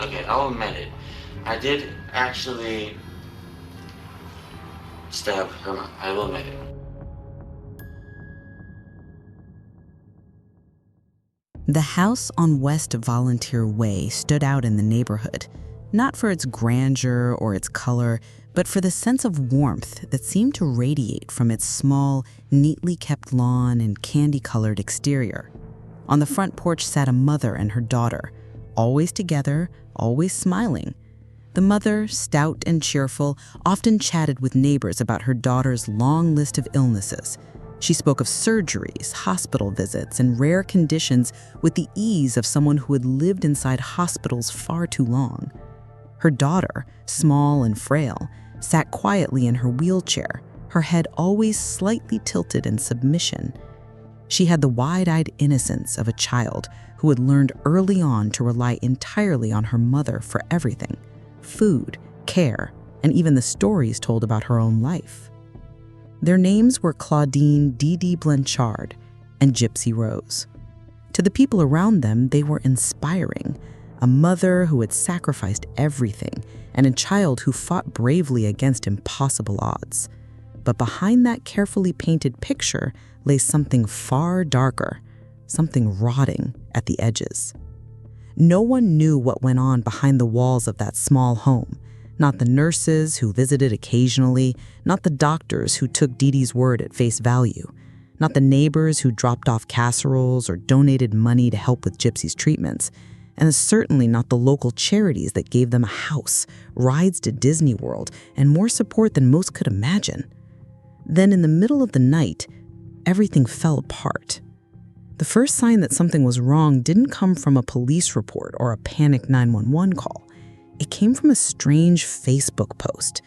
Okay, I'll admit it. I did actually stab her mom. I will admit it. The house on West Volunteer Way stood out in the neighborhood, not for its grandeur or its color, but for the sense of warmth that seemed to radiate from its small, neatly kept lawn and candy-colored exterior. On the front porch sat a mother and her daughter, always together, always smiling. The mother, stout and cheerful, often chatted with neighbors about her daughter's long list of illnesses. She spoke of surgeries, hospital visits, and rare conditions with the ease of someone who had lived inside hospitals far too long. Her daughter, small and frail, sat quietly in her wheelchair, her head always slightly tilted in submission. She had the wide-eyed innocence of a child who had learned early on to rely entirely on her mother for everything: food, care, and even the stories told about her own life. Their names were Claudine Dee Dee Blanchard and Gypsy Rose. To the people around them, they were inspiring: a mother who had sacrificed everything and a child who fought bravely against impossible odds. But behind that carefully painted picture lay something far darker, something rotting at the edges. No one knew what went on behind the walls of that small home. Not the nurses who visited occasionally, not the doctors who took Dee Dee's word at face value, not the neighbors who dropped off casseroles or donated money to help with Gypsy's treatments, and certainly not the local charities that gave them a house, rides to Disney World, and more support than most could imagine. Then in the middle of the night, everything fell apart. The first sign that something was wrong didn't come from a police report or a panicked 911 call. It came from a strange Facebook post.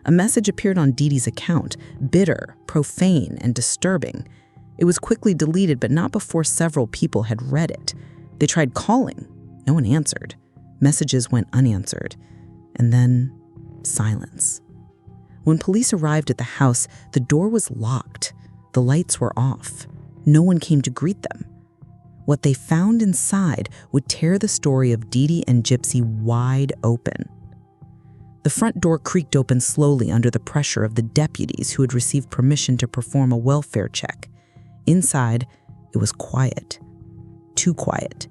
A message appeared on Dee Dee's account, bitter, profane, and disturbing. It was quickly deleted, but not before several people had read it. They tried calling. No one answered. Messages went unanswered. And then, silence. When police arrived at the house, the door was locked. The lights were off. No one came to greet them. What they found inside would tear the story of Dee Dee and Gypsy wide open. The front door creaked open slowly under the pressure of the deputies who had received permission to perform a welfare check. Inside, it was quiet. Too quiet.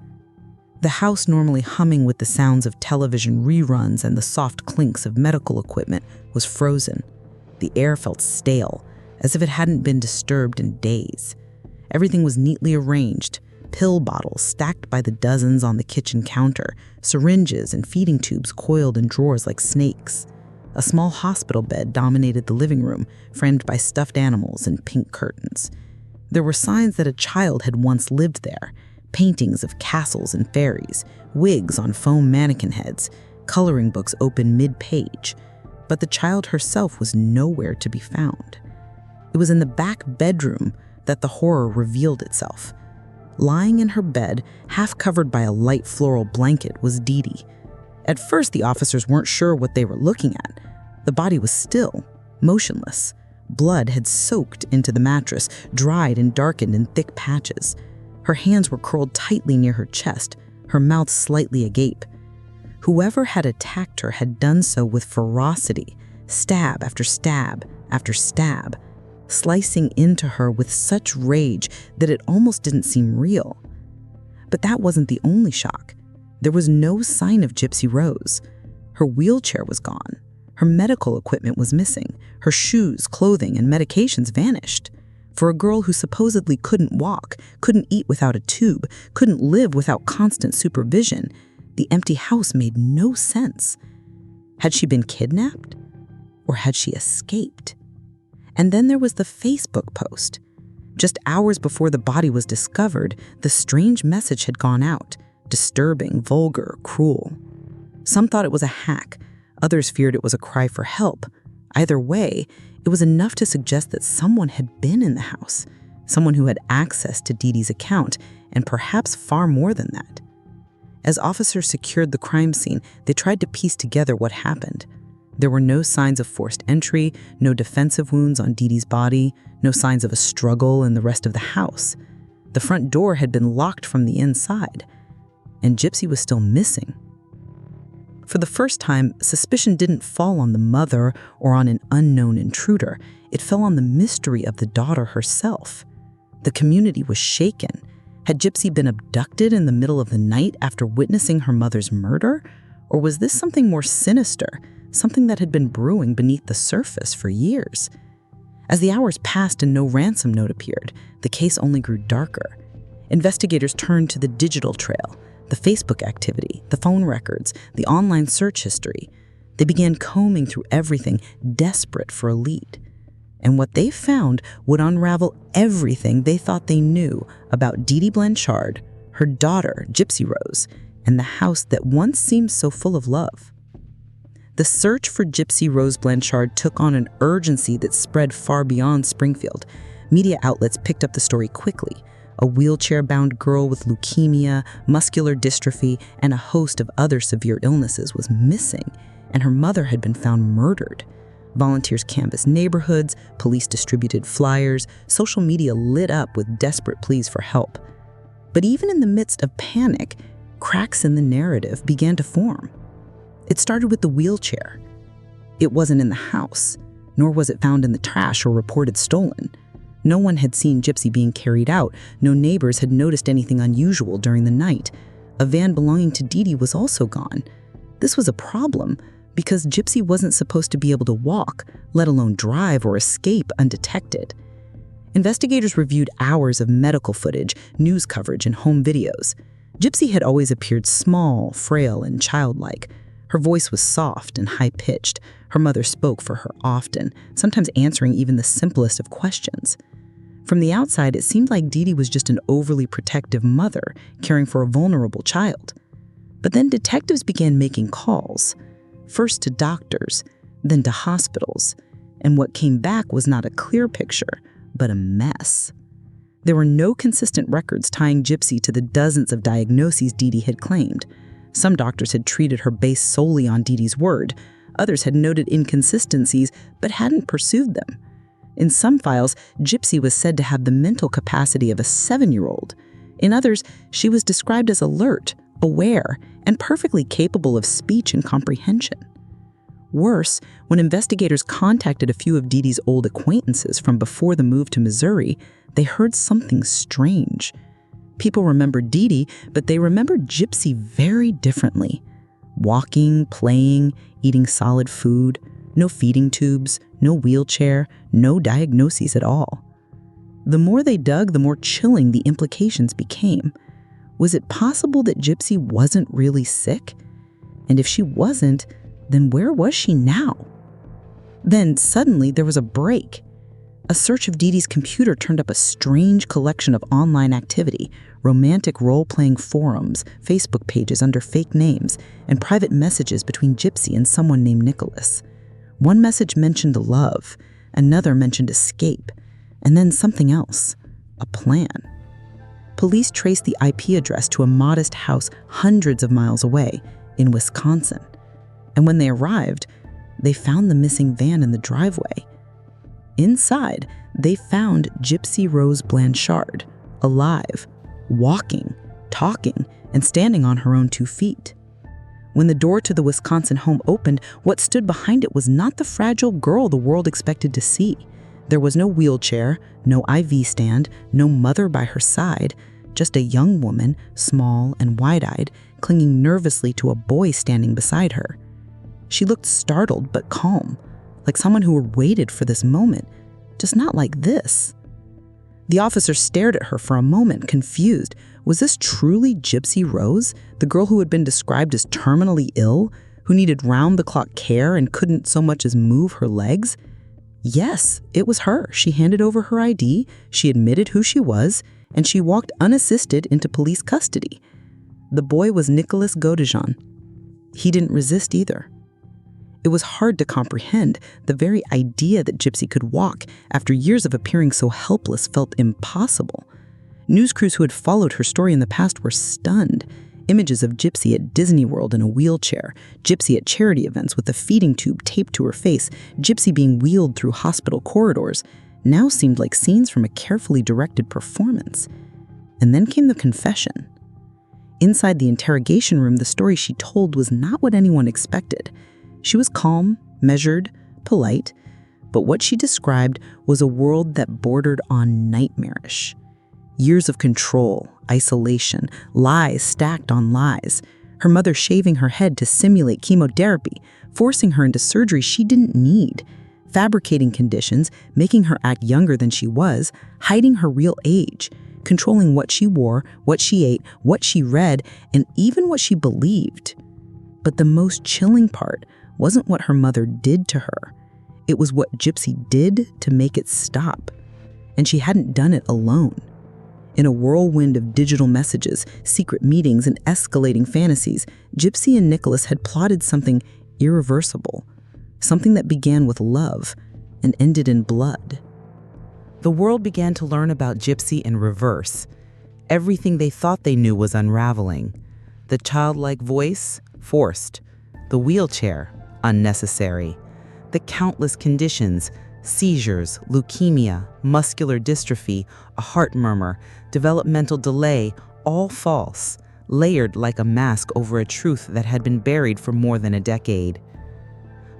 The house, normally humming with the sounds of television reruns and the soft clinks of medical equipment, was frozen. The air felt stale, as if it hadn't been disturbed in days. Everything was neatly arranged: pill bottles stacked by the dozens on the kitchen counter, syringes and feeding tubes coiled in drawers like snakes. A small hospital bed dominated the living room, framed by stuffed animals and pink curtains. There were signs that a child had once lived there: paintings of castles and fairies, wigs on foam mannequin heads, coloring books open mid-page. But the child herself was nowhere to be found. It was in the back bedroom that the horror revealed itself. Lying in her bed, half covered by a light floral blanket, was Dee Dee. At first, the officers weren't sure what they were looking at. The body was still, motionless. Blood had soaked into the mattress, dried and darkened in thick patches. Her hands were curled tightly near her chest, her mouth slightly agape. Whoever had attacked her had done so with ferocity, stab after stab after stab, slicing into her with such rage that it almost didn't seem real. But that wasn't the only shock. There was no sign of Gypsy Rose. Her wheelchair was gone. Her medical equipment was missing. Her shoes, clothing, and medications vanished. For a girl who supposedly couldn't walk, couldn't eat without a tube, couldn't live without constant supervision, the empty house made no sense. Had she been kidnapped? Or had she escaped? And then there was the Facebook post. Just hours before the body was discovered, the strange message had gone out: disturbing, vulgar, cruel. Some thought it was a hack. Others feared it was a cry for help. Either way, it was enough to suggest that someone had been in the house, someone who had access to Dee Dee's account, and perhaps far more than that. As officers secured the crime scene, they tried to piece together what happened. There were no signs of forced entry, no defensive wounds on Dee Dee's body, no signs of a struggle in the rest of the house. The front door had been locked from the inside, and Gypsy was still missing. For the first time, suspicion didn't fall on the mother or on an unknown intruder. It fell on the mystery of the daughter herself. The community was shaken. Had Gypsy been abducted in the middle of the night after witnessing her mother's murder? Or was this something more sinister, something that had been brewing beneath the surface for years? As the hours passed and no ransom note appeared, the case only grew darker. Investigators turned to the digital trail, the Facebook activity, the phone records, the online search history. They began combing through everything, desperate for a lead. And what they found would unravel everything they thought they knew about Dee Dee Blanchard, her daughter, Gypsy Rose, and the house that once seemed so full of love. The search for Gypsy Rose Blanchard took on an urgency that spread far beyond Springfield. Media outlets picked up the story quickly. A wheelchair-bound girl with leukemia, muscular dystrophy, and a host of other severe illnesses was missing, and her mother had been found murdered. Volunteers canvassed neighborhoods, police distributed flyers, social media lit up with desperate pleas for help. But even in the midst of panic, cracks in the narrative began to form. It started with the wheelchair. It wasn't in the house, nor was it found in the trash or reported stolen. No one had seen Gypsy being carried out. No neighbors had noticed anything unusual during the night. A van belonging to Dee Dee was also gone. This was a problem because Gypsy wasn't supposed to be able to walk, let alone drive or escape undetected. Investigators reviewed hours of medical footage, news coverage, and home videos. Gypsy had always appeared small, frail, and childlike. Her voice was soft and high-pitched. Her mother spoke for her often, sometimes answering even the simplest of questions. From the outside, it seemed like Dee Dee was just an overly protective mother caring for a vulnerable child. But then detectives began making calls, first to doctors, then to hospitals, and what came back was not a clear picture, but a mess. There were no consistent records tying Gypsy to the dozens of diagnoses Dee Dee had claimed. Some doctors had treated her based solely on Dee Dee's word. Others had noted inconsistencies but hadn't pursued them. In some files, Gypsy was said to have the mental capacity of a 7-year-old. In others, she was described as alert, aware, and perfectly capable of speech and comprehension. Worse, when investigators contacted a few of Dee Dee's old acquaintances from before the move to Missouri, they heard something strange. People remembered Dee Dee, but they remembered Gypsy very differently. Walking, playing, eating solid food, no feeding tubes, no wheelchair, no diagnoses at all. The more they dug, the more chilling the implications became. Was it possible that Gypsy wasn't really sick? And if she wasn't, then where was she now? Then suddenly there was a break. A search of Dee Dee's computer turned up a strange collection of online activity, romantic role-playing forums, Facebook pages under fake names, and private messages between Gypsy and someone named Nicholas. One message mentioned love, another mentioned escape, and then something else, a plan. Police traced the IP address to a modest house hundreds of miles away in Wisconsin. And when they arrived, they found the missing van in the driveway. Inside, they found Gypsy Rose Blanchard, alive, walking, talking, and standing on her own 2 feet. When the door to the Wisconsin home opened, what stood behind it was not the fragile girl the world expected to see. There was no wheelchair, no IV stand, no mother by her side, just a young woman, small and wide-eyed, clinging nervously to a boy standing beside her. She looked startled but calm, like someone who had waited for this moment, just not like this. The officer stared at her for a moment, confused. Was this truly Gypsy Rose, the girl who had been described as terminally ill, who needed round-the-clock care and couldn't so much as move her legs? Yes, it was her. She handed over her ID, she admitted who she was, and she walked unassisted into police custody. The boy was Nicholas Godejohn. He didn't resist either. It was hard to comprehend. The very idea that Gypsy could walk after years of appearing so helpless felt impossible. News crews who had followed her story in the past were stunned. Images of Gypsy at Disney World in a wheelchair, Gypsy at charity events with a feeding tube taped to her face, Gypsy being wheeled through hospital corridors, now seemed like scenes from a carefully directed performance. And then came the confession. Inside the interrogation room, the story she told was not what anyone expected. She was calm, measured, polite, but what she described was a world that bordered on nightmarish. Years of control, isolation, lies stacked on lies. Her mother shaving her head to simulate chemotherapy, forcing her into surgery she didn't need, fabricating conditions, making her act younger than she was, hiding her real age, controlling what she wore, what she ate, what she read, and even what she believed. But the most chilling part wasn't what her mother did to her. It was what Gypsy did to make it stop. And she hadn't done it alone. In a whirlwind of digital messages, secret meetings, and escalating fantasies, Gypsy and Nicholas had plotted something irreversible, something that began with love and ended in blood. The world began to learn about Gypsy in reverse. Everything they thought they knew was unraveling. The childlike voice, forced. The wheelchair, unnecessary. The countless conditions, seizures, leukemia, muscular dystrophy, a heart murmur, developmental delay, all false, layered like a mask over a truth that had been buried for more than a decade.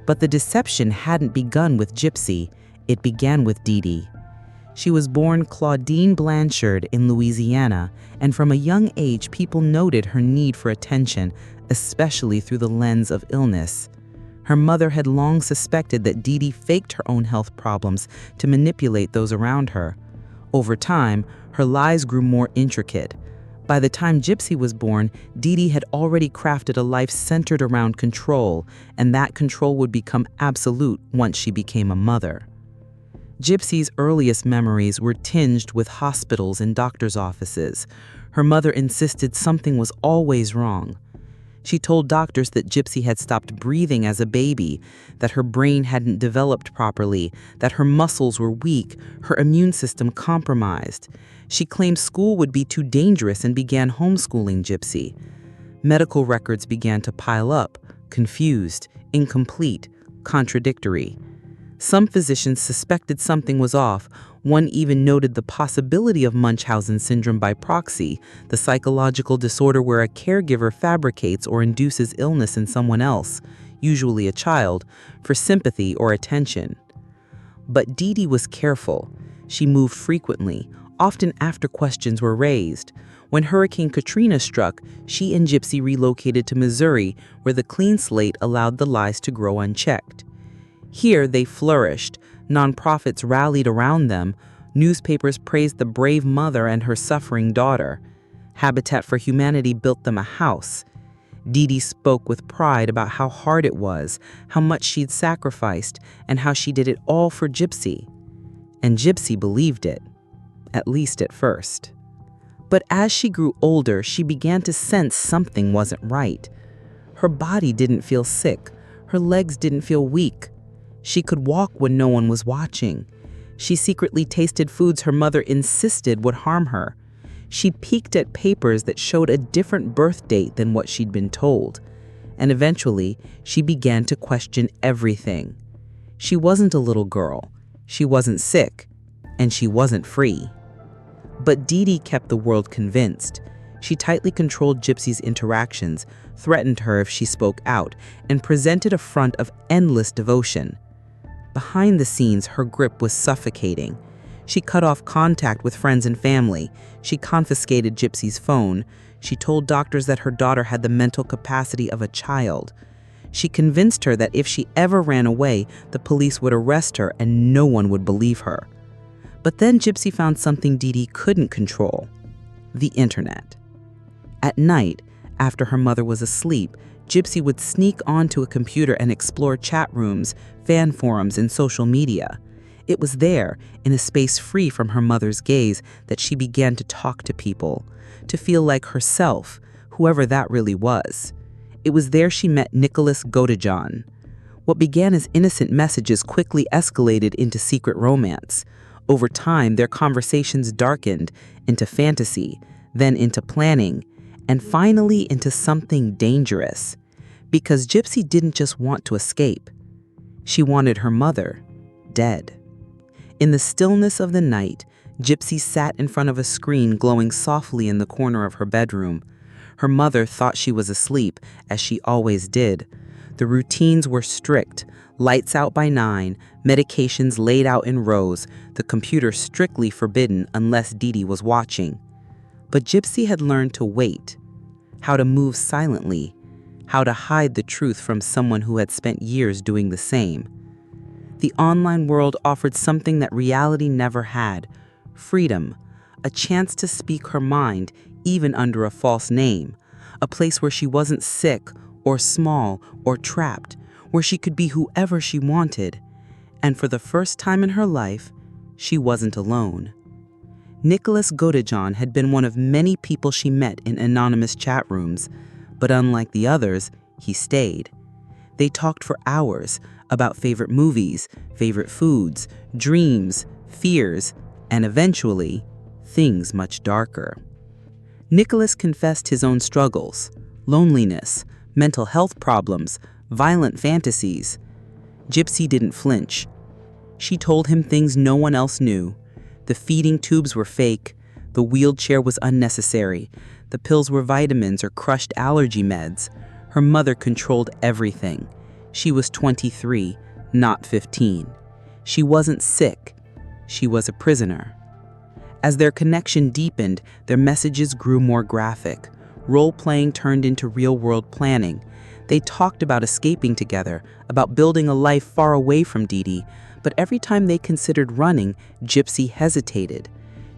But the deception hadn't begun with Gypsy, it began with Dee Dee. She was born Claudine Blanchard in Louisiana, and from a young age people noted her need for attention, especially through the lens of illness. Her mother had long suspected that Dee Dee faked her own health problems to manipulate those around her. Over time, her lies grew more intricate. By the time Gypsy was born, Dee Dee had already crafted a life centered around control, and that control would become absolute once she became a mother. Gypsy's earliest memories were tinged with hospitals and doctors' offices. Her mother insisted something was always wrong. She told doctors that Gypsy had stopped breathing as a baby, that her brain hadn't developed properly, that her muscles were weak, her immune system compromised. She claimed school would be too dangerous and began homeschooling Gypsy. Medical records began to pile up, confused, incomplete, contradictory. Some physicians suspected something was off. One even noted the possibility of Munchausen syndrome by proxy, the psychological disorder where a caregiver fabricates or induces illness in someone else, usually a child, for sympathy or attention. But Dee Dee was careful. She moved frequently, often after questions were raised. When Hurricane Katrina struck, she and Gypsy relocated to Missouri, where the clean slate allowed the lies to grow unchecked. Here they flourished. Nonprofits rallied around them. Newspapers praised the brave mother and her suffering daughter. Habitat for Humanity built them a house. Dee Dee spoke with pride about how hard it was, how much she'd sacrificed, and how she did it all for Gypsy. And Gypsy believed it, at least at first. But as she grew older, she began to sense something wasn't right. Her body didn't feel sick. Her legs didn't feel weak. She could walk when no one was watching. She secretly tasted foods her mother insisted would harm her. She peeked at papers that showed a different birth date than what she'd been told. And eventually, she began to question everything. She wasn't a little girl. She wasn't sick. And she wasn't free. But Dee Dee kept the world convinced. She tightly controlled Gypsy's interactions, threatened her if she spoke out, and presented a front of endless devotion. Behind the scenes, her grip was suffocating. She cut off contact with friends and family. She confiscated Gypsy's phone. She told doctors that her daughter had the mental capacity of a child. She convinced her that if she ever ran away, the police would arrest her and no one would believe her. But then Gypsy found something Dee Dee couldn't control: the internet. At night, after her mother was asleep, Gypsy would sneak onto a computer and explore chat rooms, fan forums, and social media. It was there, in a space free from her mother's gaze, that she began to talk to people, to feel like herself, whoever that really was. It was there she met Nicholas Godejohn. What began as innocent messages quickly escalated into secret romance. Over time, their conversations darkened into fantasy, then into planning, and finally into something dangerous. Because Gypsy didn't just want to escape. She wanted her mother dead. In the stillness of the night, Gypsy sat in front of a screen glowing softly in the corner of her bedroom. Her mother thought she was asleep, as she always did. The routines were strict. Lights out by 9, medications laid out in rows, the computer strictly forbidden unless Dee Dee was watching. But Gypsy had learned to wait, how to move silently, how to hide the truth from someone who had spent years doing the same. The online world offered something that reality never had: freedom, a chance to speak her mind even under a false name, a place where she wasn't sick or small or trapped, where she could be whoever she wanted. And for the first time in her life, she wasn't alone. Nicholas Godejohn had been one of many people she met in anonymous chat rooms, but unlike the others, he stayed. They talked for hours about favorite movies, favorite foods, dreams, fears, and eventually, things much darker. Nicholas confessed his own struggles, loneliness, mental health problems, violent fantasies. Gypsy didn't flinch. She told him things no one else knew. The feeding tubes were fake, the wheelchair was unnecessary, the pills were vitamins or crushed allergy meds. Her mother controlled everything. She was 23, not 15. She wasn't sick. She was a prisoner. As their connection deepened, their messages grew more graphic. Role-playing turned into real-world planning. They talked about escaping together, about building a life far away from Dee Dee, but every time they considered running, Gypsy hesitated.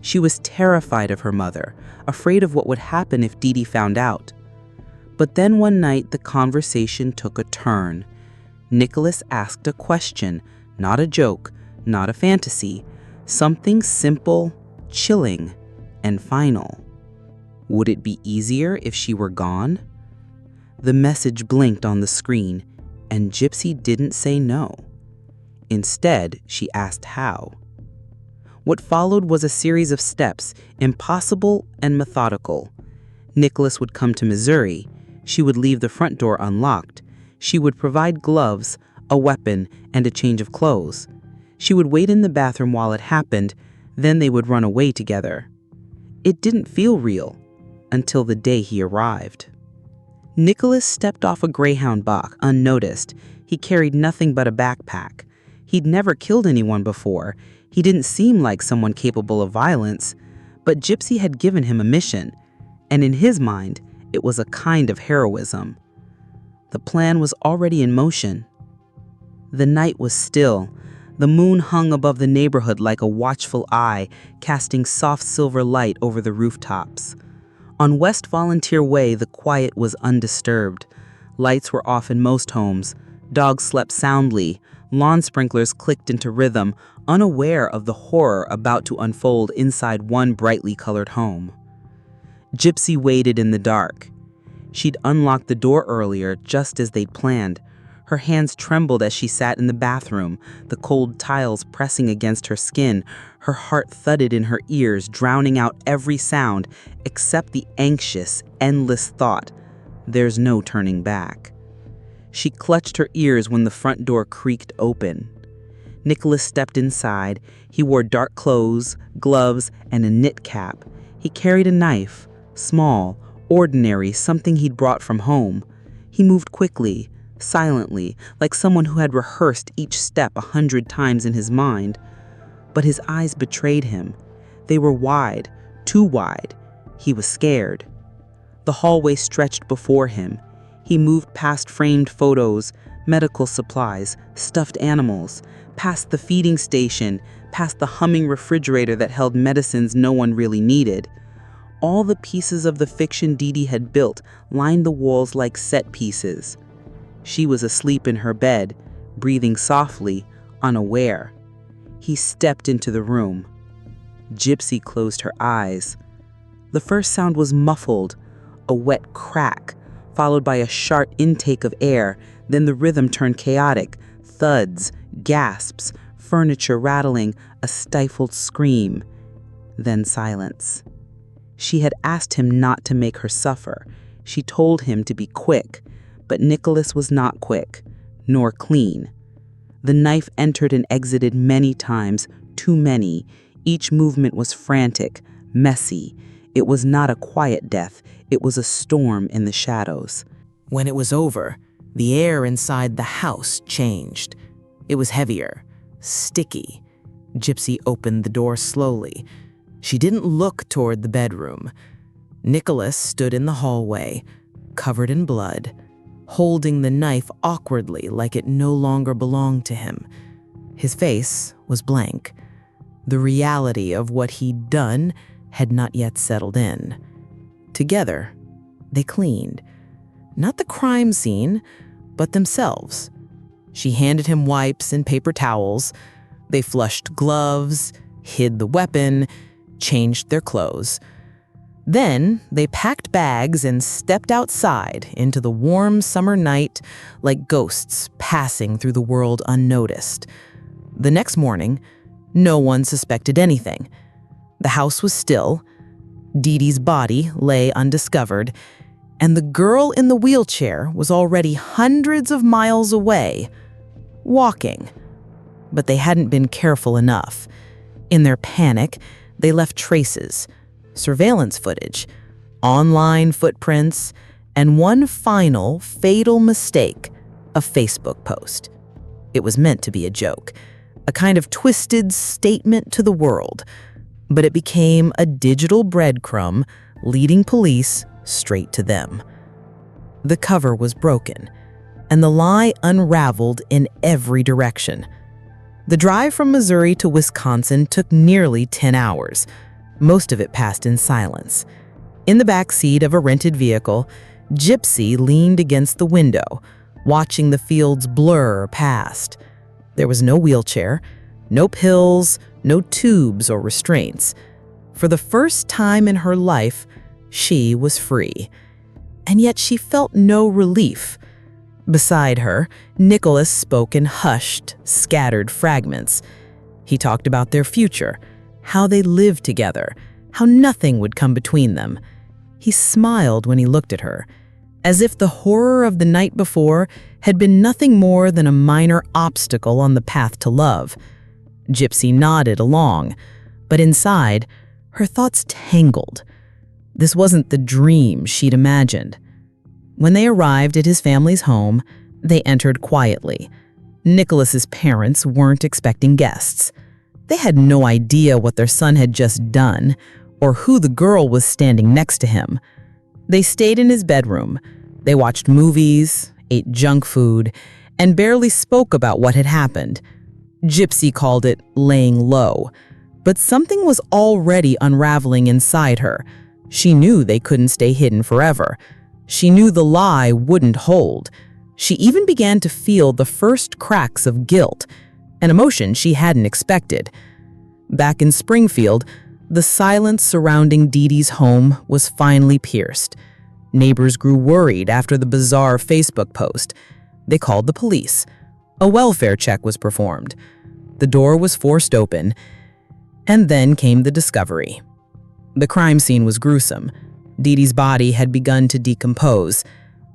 She was terrified of her mother, afraid of what would happen if Dee Dee found out. But then one night, the conversation took a turn. Nicholas asked a question, not a joke, not a fantasy, something simple, chilling, and final. Would it be easier if she were gone? The message blinked on the screen, and Gypsy didn't say no. Instead, she asked how. What followed was a series of steps, impossible and methodical. Nicholas would come to Missouri. She would leave the front door unlocked. She would provide gloves, a weapon, and a change of clothes. She would wait in the bathroom while it happened, then they would run away together. It didn't feel real until the day he arrived. Nicholas stepped off a Greyhound box unnoticed. He carried nothing but a backpack. He'd never killed anyone before. He didn't seem like someone capable of violence, but Gypsy had given him a mission, and in his mind, it was a kind of heroism. The plan was already in motion. The night was still. The moon hung above the neighborhood like a watchful eye, casting soft silver light over the rooftops. On West Volunteer Way, the quiet was undisturbed. Lights were off in most homes. Dogs slept soundly. Lawn sprinklers clicked into rhythm, unaware of the horror about to unfold inside one brightly colored home. Gypsy waited in the dark. She'd unlocked the door earlier, just as they'd planned. Her hands trembled as she sat in the bathroom, the cold tiles pressing against her skin. Her heart thudded in her ears, drowning out every sound except the anxious, endless thought, "There's no turning back." She clutched her ears when the front door creaked open. Nicholas stepped inside. He wore dark clothes, gloves, and a knit cap. He carried a knife, small, ordinary, something he'd brought from home. He moved quickly, silently, like someone who had rehearsed each step 100 times in his mind. But his eyes betrayed him. They were wide, too wide. He was scared. The hallway stretched before him. He moved past framed photos, medical supplies, stuffed animals, past the feeding station, past the humming refrigerator that held medicines no one really needed. All the pieces of the fiction Dee Dee had built lined the walls like set pieces. She was asleep in her bed, breathing softly, unaware. He stepped into the room. Gypsy closed her eyes. The first sound was muffled, a wet crack, followed by a sharp intake of air. Then the rhythm turned chaotic, thuds, gasps, furniture rattling, a stifled scream. Then silence. She had asked him not to make her suffer. She told him to be quick, but Nicholas was not quick, nor clean. The knife entered and exited many times, too many. Each movement was frantic, messy. It was not a quiet death. It was a storm in the shadows. When it was over, the air inside the house changed. It was heavier, sticky. Gypsy opened the door slowly. She didn't look toward the bedroom. Nicholas stood in the hallway, covered in blood, holding the knife awkwardly like it no longer belonged to him. His face was blank. The reality of what he'd done had not yet settled in. Together, they cleaned. Not the crime scene, but themselves. She handed him wipes and paper towels. They flushed gloves, hid the weapon, changed their clothes. Then they packed bags and stepped outside into the warm summer night like ghosts passing through the world unnoticed. The next morning, no one suspected anything. The house was still. Dee Dee's body lay undiscovered, and the girl in the wheelchair was already hundreds of miles away, walking. But they hadn't been careful enough. In their panic, they left traces, surveillance footage, online footprints, and one final fatal mistake, a Facebook post. It was meant to be a joke, a kind of twisted statement to the world, but it became a digital breadcrumb leading police straight to them. The cover was broken, and the lie unraveled in every direction. The drive from Missouri to Wisconsin took nearly 10 hours. Most of it passed in silence. In the back seat of a rented vehicle, Gypsy leaned against the window, watching the fields blur past. There was no wheelchair, no pills, no tubes or restraints. For the first time in her life, she was free. And yet she felt no relief. Beside her, Nicholas spoke in hushed, scattered fragments. He talked about their future, how they lived together, how nothing would come between them. He smiled when he looked at her, as if the horror of the night before had been nothing more than a minor obstacle on the path to love. Gypsy nodded along, but inside, her thoughts tangled. This wasn't the dream she'd imagined. When they arrived at his family's home, they entered quietly. Nicholas's parents weren't expecting guests. They had no idea what their son had just done or who the girl was standing next to him. They stayed in his bedroom. They watched movies, ate junk food, and barely spoke about what had happened. Gypsy called it laying low, but something was already unraveling inside her. She knew they couldn't stay hidden forever. She knew the lie wouldn't hold. She even began to feel the first cracks of guilt, an emotion she hadn't expected. Back in Springfield, the silence surrounding Dee Dee's home was finally pierced. Neighbors grew worried after the bizarre Facebook post. They called the police. A welfare check was performed. The door was forced open, and then came the discovery. The crime scene was gruesome. Dee Dee's body had begun to decompose.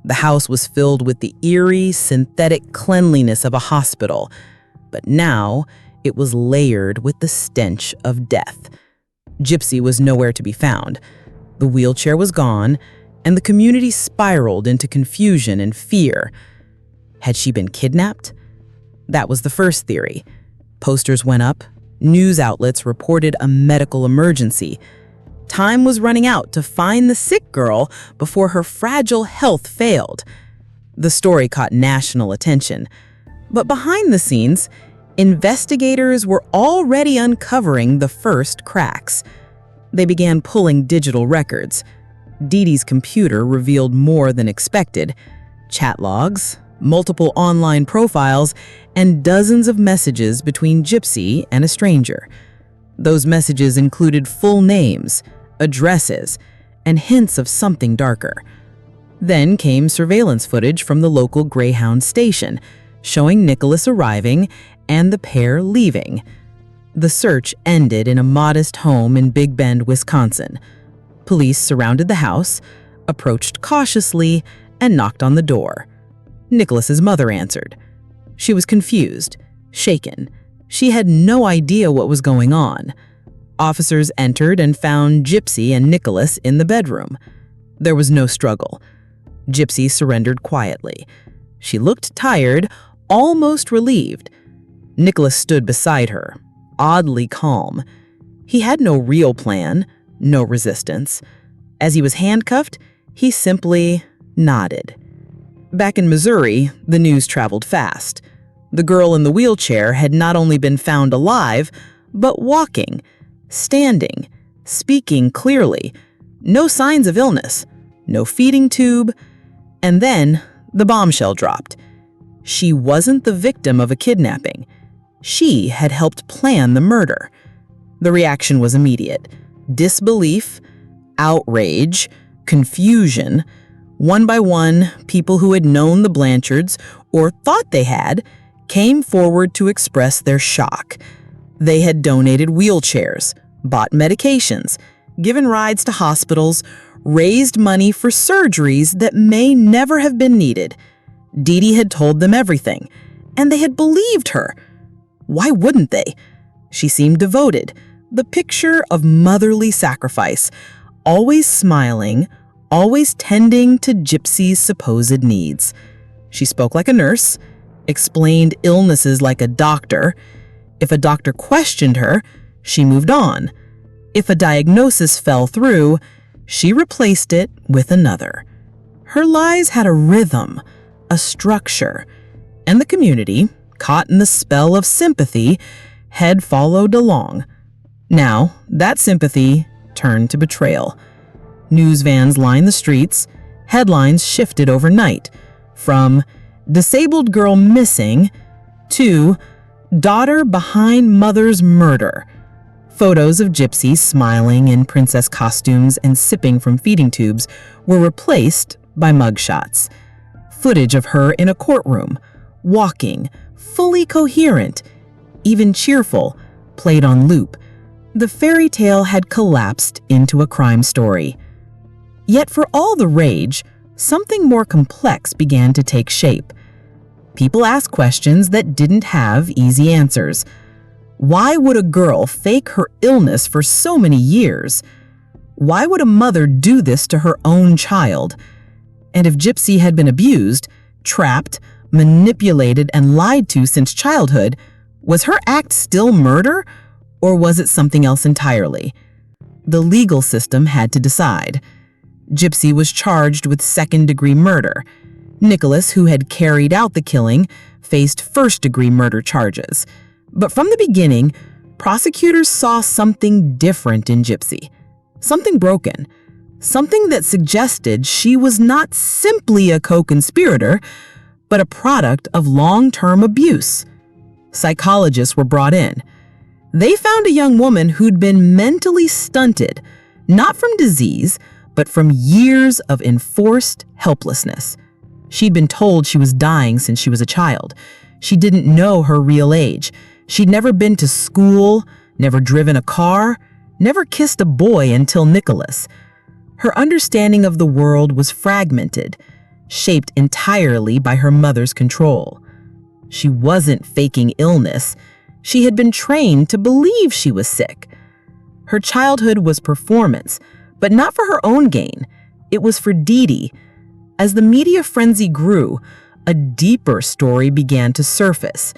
The house was filled with the eerie, synthetic cleanliness of a hospital, but now it was layered with the stench of death. Gypsy was nowhere to be found. The wheelchair was gone, and the community spiraled into confusion and fear. Had she been kidnapped? That was the first theory. Posters went up. News outlets reported a medical emergency. Time was running out to find the sick girl before her fragile health failed. The story caught national attention. But behind the scenes, investigators were already uncovering the first cracks. They began pulling digital records. Dee Dee's computer revealed more than expected: chat logs, multiple online profiles, and dozens of messages between Gypsy and a stranger. Those messages included full names, addresses, and hints of something darker. Then came surveillance footage from the local Greyhound station, showing Nicholas arriving and the pair leaving. The search ended in a modest home in Big Bend, Wisconsin. Police surrounded the house, approached cautiously, and knocked on the door. Nicholas's mother answered. She was confused, shaken. She had no idea what was going on. Officers entered and found Gypsy and Nicholas in the bedroom. There was no struggle. Gypsy surrendered quietly. She looked tired, almost relieved. Nicholas stood beside her, oddly calm. He had no real plan, no resistance. As he was handcuffed, he simply nodded. Back in Missouri, the news traveled fast. The girl in the wheelchair had not only been found alive, but walking, standing, speaking clearly. No signs of illness, no feeding tube. And then the bombshell dropped. She wasn't the victim of a kidnapping. She had helped plan the murder. The reaction was immediate. Disbelief, outrage, confusion. One by one, people who had known the Blanchards, or thought they had, came forward to express their shock. They had donated wheelchairs, bought medications, given rides to hospitals, raised money for surgeries that may never have been needed. Dee Dee had told them everything, and they had believed her. Why wouldn't they? She seemed devoted, the picture of motherly sacrifice, always smiling, always tending to Gypsy's supposed needs. She spoke like a nurse, explained illnesses like a doctor. If a doctor questioned her, she moved on. If a diagnosis fell through, she replaced it with another. Her lies had a rhythm, a structure, and the community, caught in the spell of sympathy, had followed along. Now, that sympathy turned to betrayal. News vans lined the streets. Headlines shifted overnight, from "Disabled Girl Missing" to "Daughter Behind Mother's Murder." Photos of Gypsy smiling in princess costumes and sipping from feeding tubes were replaced by mugshots. Footage of her in a courtroom, walking, fully coherent, even cheerful, played on loop. The fairy tale had collapsed into a crime story. Yet for all the rage, something more complex began to take shape. People asked questions that didn't have easy answers. Why would a girl fake her illness for so many years? Why would a mother do this to her own child? And if Gypsy had been abused, trapped, manipulated, and lied to since childhood, was her act still murder, or was it something else entirely? The legal system had to decide. Gypsy was charged with second-degree murder. Nicholas, who had carried out the killing, faced first-degree murder charges. But from the beginning, prosecutors saw something different in Gypsy. Something broken. Something that suggested she was not simply a co-conspirator, but a product of long-term abuse. Psychologists were brought in. They found a young woman who'd been mentally stunted, not from disease, but from years of enforced helplessness. She'd been told she was dying since she was a child. She didn't know her real age. She'd never been to school, never driven a car, never kissed a boy until Nicholas. Her understanding of the world was fragmented, shaped entirely by her mother's control. She wasn't faking illness. She had been trained to believe she was sick. Her childhood was performance, but not for her own gain. It was for Dee Dee. As the media frenzy grew, a deeper story began to surface,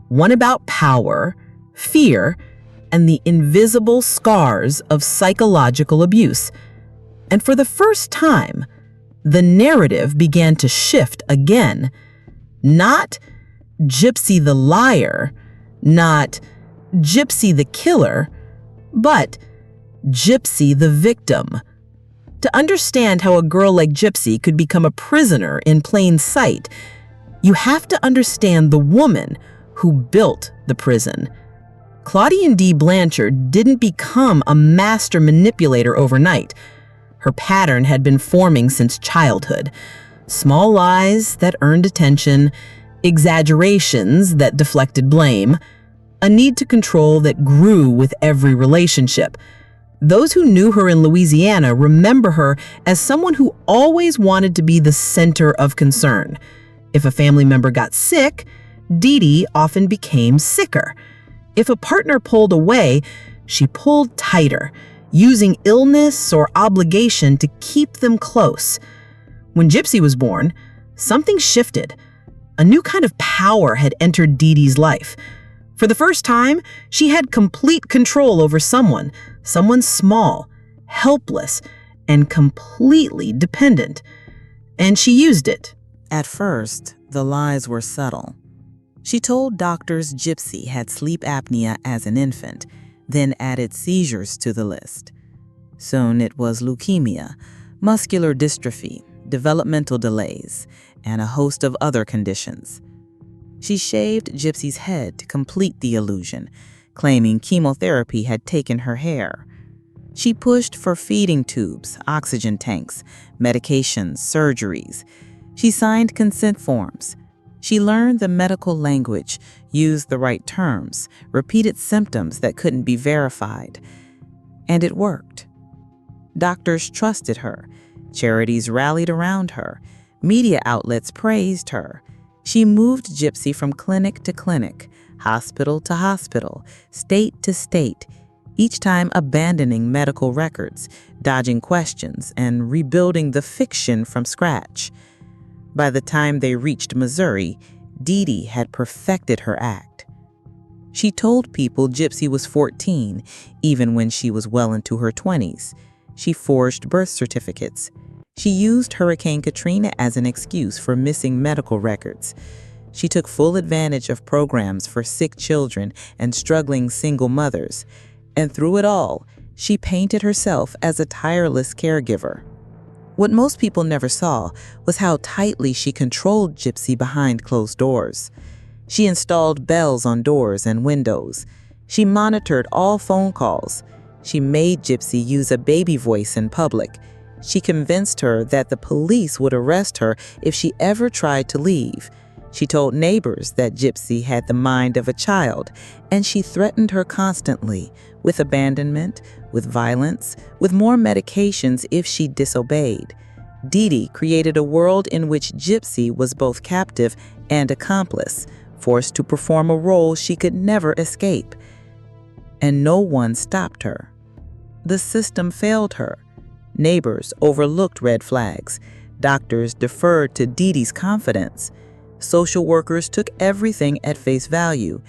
one about power, fear, and the invisible scars of psychological abuse. And for the first time, the narrative began to shift again. Not Gypsy the liar, not Gypsy the killer, but Gypsy the victim. To understand how a girl like Gypsy could become a prisoner in plain sight, you have to understand the woman who built the prison. Claudine D. Blanchard didn't become a master manipulator overnight. Her pattern had been forming since childhood. Small lies that earned attention, exaggerations that deflected blame, a need to control that grew with every relationship. Those who knew her in Louisiana remember her as someone who always wanted to be the center of concern. If a family member got sick, Dee Dee often became sicker. If a partner pulled away, she pulled tighter. using illness or obligation to keep them close. When Gypsy was born, something shifted. A new kind of power had entered Dee Dee's life. For the first time, she had complete control over someone small, helpless, and completely dependent. And she used it. At first, the lies were subtle. She told doctors Gypsy had sleep apnea as an infant, then added seizures to the list. Soon it was leukemia, muscular dystrophy, developmental delays, and a host of other conditions. She shaved Gypsy's head to complete the illusion, claiming chemotherapy had taken her hair. She pushed for feeding tubes, oxygen tanks, medications, surgeries. She signed consent forms. She learned the medical language, used the right terms, repeated symptoms that couldn't be verified. And it worked. Doctors trusted her. Charities rallied around her. Media outlets praised her. She moved Gypsy from clinic to clinic, hospital to hospital, state to state, each time abandoning medical records, dodging questions, and rebuilding the fiction from scratch. By the time they reached Missouri, Dee Dee had perfected her act. She told people Gypsy was 14, even when she was well into her 20s. She forged birth certificates. She used Hurricane Katrina as an excuse for missing medical records. She took full advantage of programs for sick children and struggling single mothers. And through it all, she painted herself as a tireless caregiver. What most people never saw was how tightly she controlled Gypsy behind closed doors. She installed bells on doors and windows. She monitored all phone calls. She made Gypsy use a baby voice in public. She convinced her that the police would arrest her if she ever tried to leave. She told neighbors that Gypsy had the mind of a child, and she threatened her constantly with abandonment, with violence, with more medications if she disobeyed. Dee Dee created a world in which Gypsy was both captive and accomplice, forced to perform a role she could never escape. And no one stopped her. The system failed her. Neighbors overlooked red flags. Doctors deferred to Dee Dee's confidence. Social workers took everything at face value.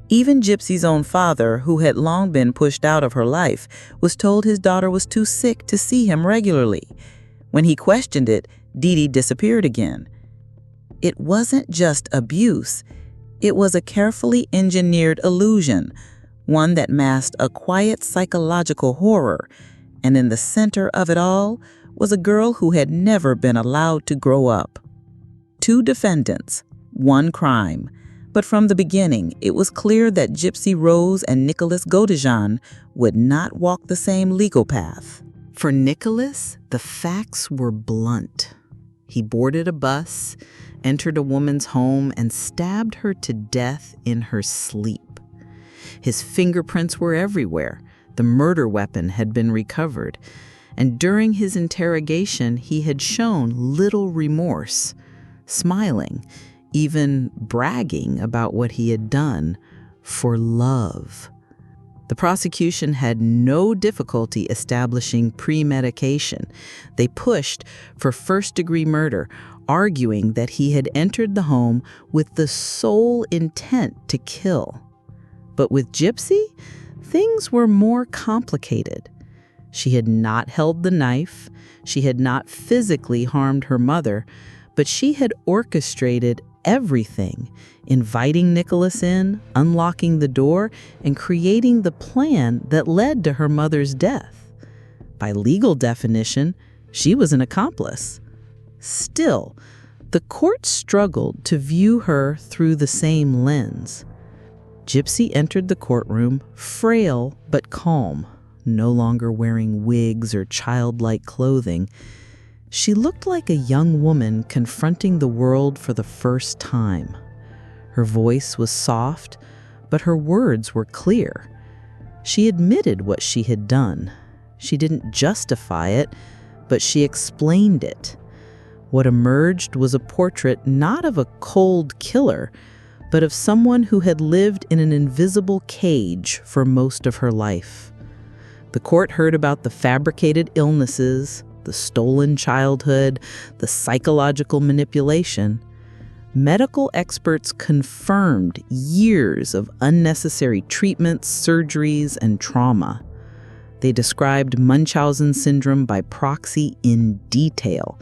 Even Gypsy's own father, who had long been pushed out of her life, was told his daughter was too sick to see him regularly. When he questioned it, Dee Dee disappeared again. It wasn't just abuse. It was a carefully engineered illusion, one that masked a quiet psychological horror. And in the center of it all was a girl who had never been allowed to grow up. 2 defendants, 1 crime. But from the beginning, it was clear that Gypsy Rose and Nicholas Godejean would not walk the same legal path. For Nicholas, the facts were blunt. He boarded a bus, entered a woman's home, and stabbed her to death in her sleep. His fingerprints were everywhere. The murder weapon had been recovered. And during his interrogation, he had shown little remorse, smiling, even bragging about what he had done for love. The prosecution had no difficulty establishing premeditation. They pushed for first-degree murder, arguing that he had entered the home with the sole intent to kill. But with Gypsy, things were more complicated. She had not held the knife, she had not physically harmed her mother, but she had orchestrated everything, inviting Nicholas in, unlocking the door, and creating the plan that led to her mother's death. By legal definition, she was an accomplice. Still, the court struggled to view her through the same lens. Gypsy entered the courtroom, frail but calm, no longer wearing wigs or childlike clothing. She looked like a young woman confronting the world for the first time. Her voice was soft, but her words were clear. She admitted what she had done. She didn't justify it, but she explained it. What emerged was a portrait not of a cold killer, but of someone who had lived in an invisible cage for most of her life. The court heard about the fabricated illnesses, the stolen childhood, the psychological manipulation. Medical experts confirmed years of unnecessary treatments, surgeries, and trauma. They described Munchausen syndrome by proxy in detail.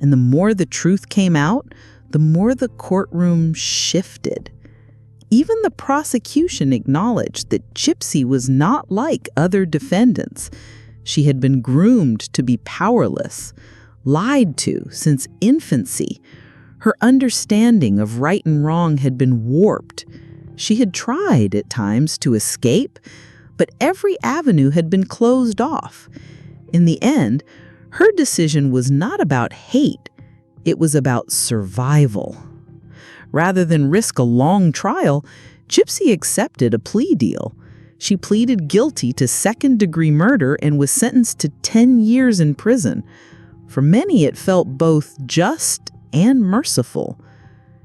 And the more the truth came out, the more the courtroom shifted. Even the prosecution acknowledged that Gypsy was not like other defendants. She had been groomed to be powerless, lied to since infancy. Her understanding of right and wrong had been warped. She had tried at times to escape, but every avenue had been closed off. In the end, her decision was not about hate, it was about survival. Rather than risk a long trial, Gypsy accepted a plea deal. She pleaded guilty to second-degree murder and was sentenced to 10 years in prison. For many, it felt both just and merciful.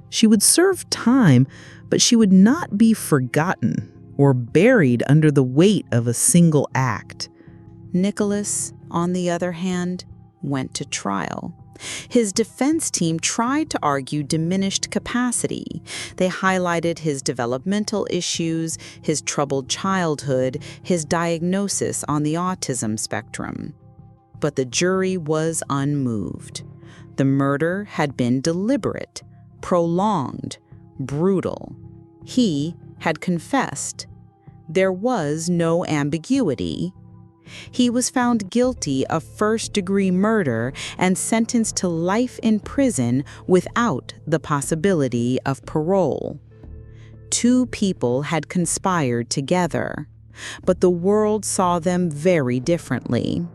She would serve time, but she would not be forgotten or buried under the weight of a single act. Nicholas, on the other hand, went to trial. His defense team tried to argue diminished capacity. They highlighted his developmental issues, his troubled childhood, his diagnosis on the autism spectrum. But the jury was unmoved. The murder had been deliberate, prolonged, brutal. He had confessed. There was no ambiguity. He was found guilty of first-degree murder and sentenced to life in prison without the possibility of parole. Two people had conspired together, but the world saw them very differently.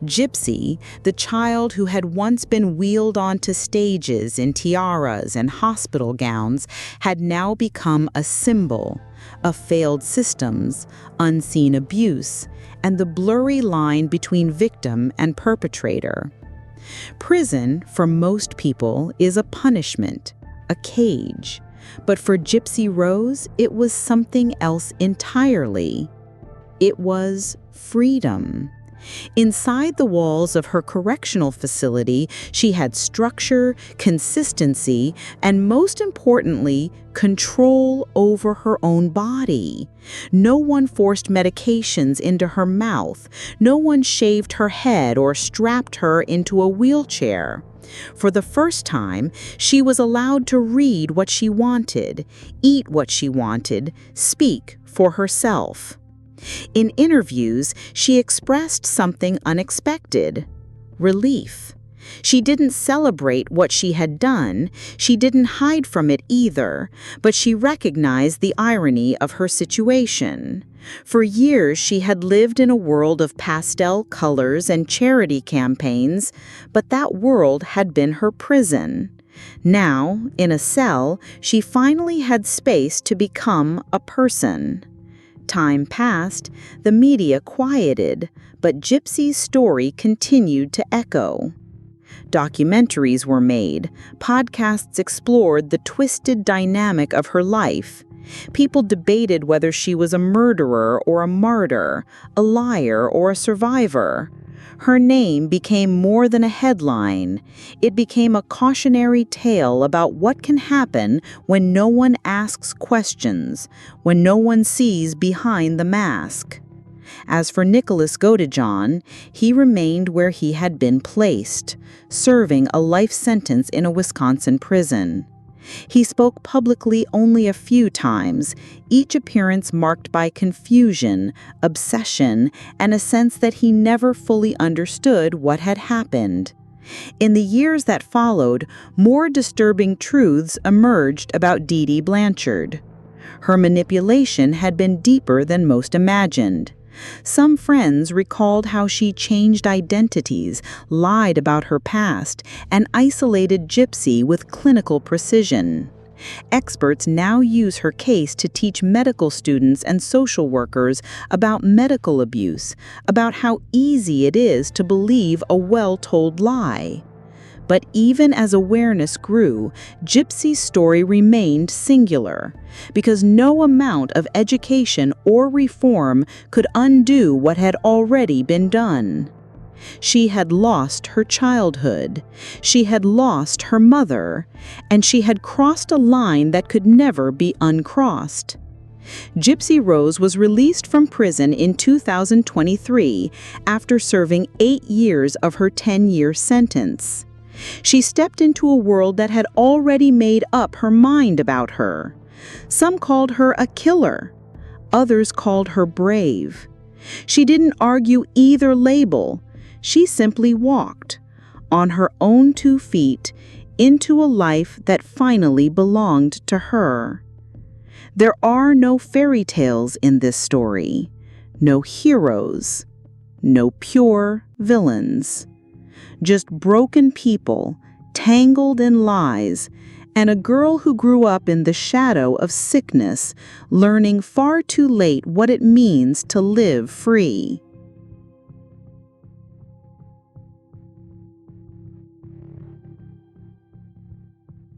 Gypsy, the child who had once been wheeled onto stages in tiaras and hospital gowns, had now become a symbol of failed systems, unseen abuse, and the blurry line between victim and perpetrator. Prison, for most people, is a punishment, a cage. But for Gypsy Rose, it was something else entirely. It was freedom. Inside the walls of her correctional facility, she had structure, consistency, and most importantly, control over her own body. No one forced medications into her mouth. No one shaved her head or strapped her into a wheelchair. For the first time, she was allowed to read what she wanted, eat what she wanted, speak for herself. In interviews, she expressed something unexpected: relief. She didn't celebrate what she had done, she didn't hide from it either, but she recognized the irony of her situation. For years, she had lived in a world of pastel colors and charity campaigns, but that world had been her prison. Now, in a cell, she finally had space to become a person. Time passed, the media quieted, but Gypsy's story continued to echo. Documentaries were made, podcasts explored the twisted dynamic of her life. People debated whether she was a murderer or a martyr, a liar or a survivor. Her name became more than a headline. It became a cautionary tale about what can happen when no one asks questions, when no one sees behind the mask. As for Nicholas Godejohn, he remained where he had been placed, serving a life sentence in a Wisconsin prison. He spoke publicly only a few times, each appearance marked by confusion, obsession, and a sense that he never fully understood what had happened. In the years that followed, more disturbing truths emerged about Dee Dee Blanchard. Her manipulation had been deeper than most imagined. Some friends recalled how she changed identities, lied about her past, and isolated Gypsy with clinical precision. Experts now use her case to teach medical students and social workers about medical abuse, about how easy it is to believe a well-told lie. But even as awareness grew, Gypsy's story remained singular, because no amount of education or reform could undo what had already been done. She had lost her childhood, she had lost her mother, and she had crossed a line that could never be uncrossed. Gypsy Rose was released from prison in 2023 after serving 8 years of her 10-year sentence. She stepped into a world that had already made up her mind about her. Some called her a killer. Others called her brave. She didn't argue either label. She simply walked, on her own 2 feet, into a life that finally belonged to her. There are no fairy tales in this story, no heroes, no pure villains. Just broken people, tangled in lies, and a girl who grew up in the shadow of sickness, learning far too late what it means to live free.